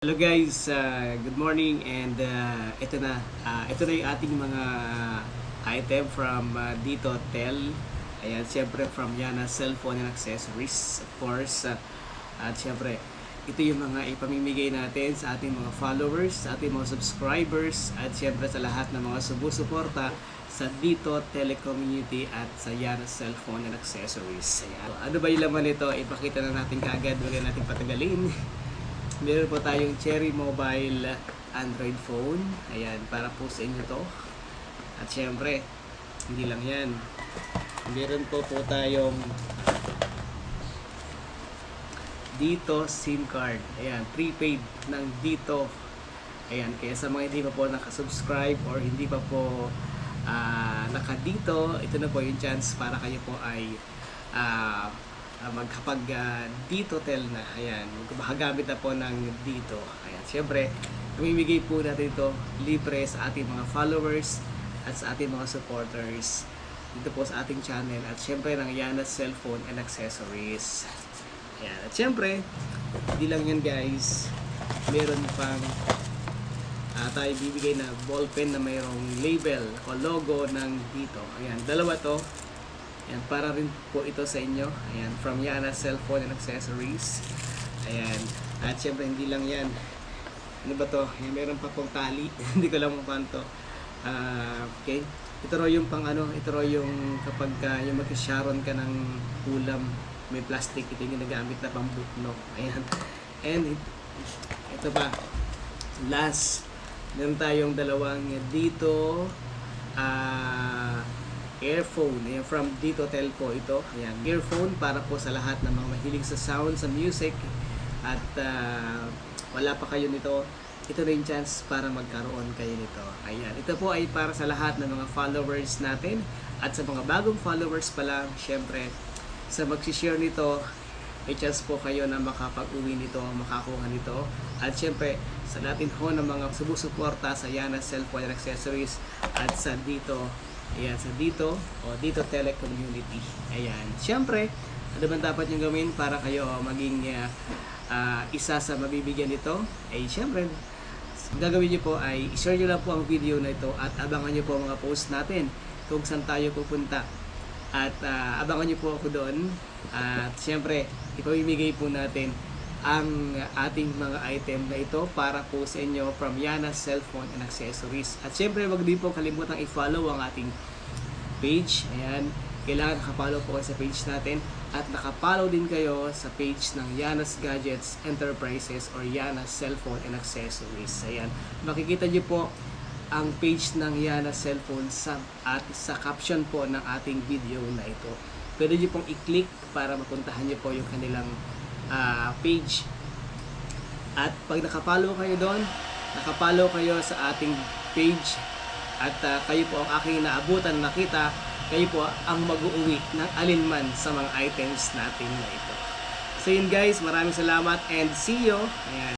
Hello guys, good morning and ito na yung ating mga item from Dito Tel. Ayan, siyempre from Yana Cellphone and Accessories, of course. At siyempre, ito yung mga ipamimigay natin sa ating mga followers, sa ating mga subscribers, at siyempre sa lahat ng mga sumusuporta sa Dito Telecommunity at sa Yana Cellphone and Accessories. Ayan. Ano ba yung laman nito? Ipakita na natin kaagad, huwag natin patagalin. Meron po tayong Cherry Mobile Android phone. Ayan, para po sa inyo to. At syempre, hindi lang yan. Meron po tayong Dito SIM card. Ayan, prepaid ng Dito. Ayan, kaya sa mga hindi pa po nakasubscribe or hindi pa po nakadito, ito na po yung chance para kayo po ay magkapag Dito Tel na. Ayan, makagamit na po ng Dito. Ayan, syempre mamimigay po natin ito libre sa ating mga followers at sa ating mga supporters dito po sa ating channel at syempre ng Yana Cellphone and Accessories. Ayan, at syempre hindi lang yan guys, meron pang tayo bibigay na ballpen na mayroong label o logo ng Dito. Ayan, dalawa to. Ayan, para rin po ito sa inyo. Ayan, from Yana Cellphone and Accessories. Ayan, at syempre hindi lang yan. Ano ba to? Ayan, meron pa pong tali. Hindi ko lang kung paano to. Okay. Ito ro yung pang ano, ito ro yung kapag yung mag-sharon ka ng ulam, may plastic, ito yung ginagamit na pang butno. Ayan. And ito pa. Last, meron tayong dalawang dito earphone. Ayan, from Dito Tel po ito. Ayan, earphone para po sa lahat ng mga mahilig sa sound, sa music at wala pa kayo nito, ito na yung chance para magkaroon kayo nito. Ayan, ito po ay para sa lahat ng mga followers natin at sa mga bagong followers pa lang, syempre sa magsishare nito, may chance po kayo na makapag-uwi nito, makakuha nito. At syempre sa natin ho ng mga sumusuporta sa Yana Cellphone and Accessories at sa Dito. Ayan, sa Dito o Dito Telecommunity. Ayan, syempre ano ba dapat nyo gawin para kayo maging isa sa mabibigyan nito? Ay syempre gagawin nyo po ay i-share nyo lang po ang video na ito at abangan nyo po ang mga post natin kung saan tayo pupunta. At abangan nyo po ako doon. At syempre ipamimigay po natin ang ating mga item na ito para po sa inyo from Yana Cellphone and Accessories. At syempre wag din po kalimutang i-follow ang ating page. Ayan, kailangan nakapollow po kayo sa page natin at nakapollow din kayo sa page ng Yana's Gadgets Enterprises or Yana Cellphone and Accessories. Ayan, makikita nyo po ang page ng Yana Cellphone sa caption po ng ating video na ito. Pwede nyo pong i-click para mapuntahan nyo po yung kanilang page. At pag nakapollow kayo doon, nakapollow kayo sa ating page at kayo po ang aking naabutan nakita, kayo po ang mag-uuwi ng alinman sa mga items natin na ito. So yun guys, maraming salamat and see you. Ayan.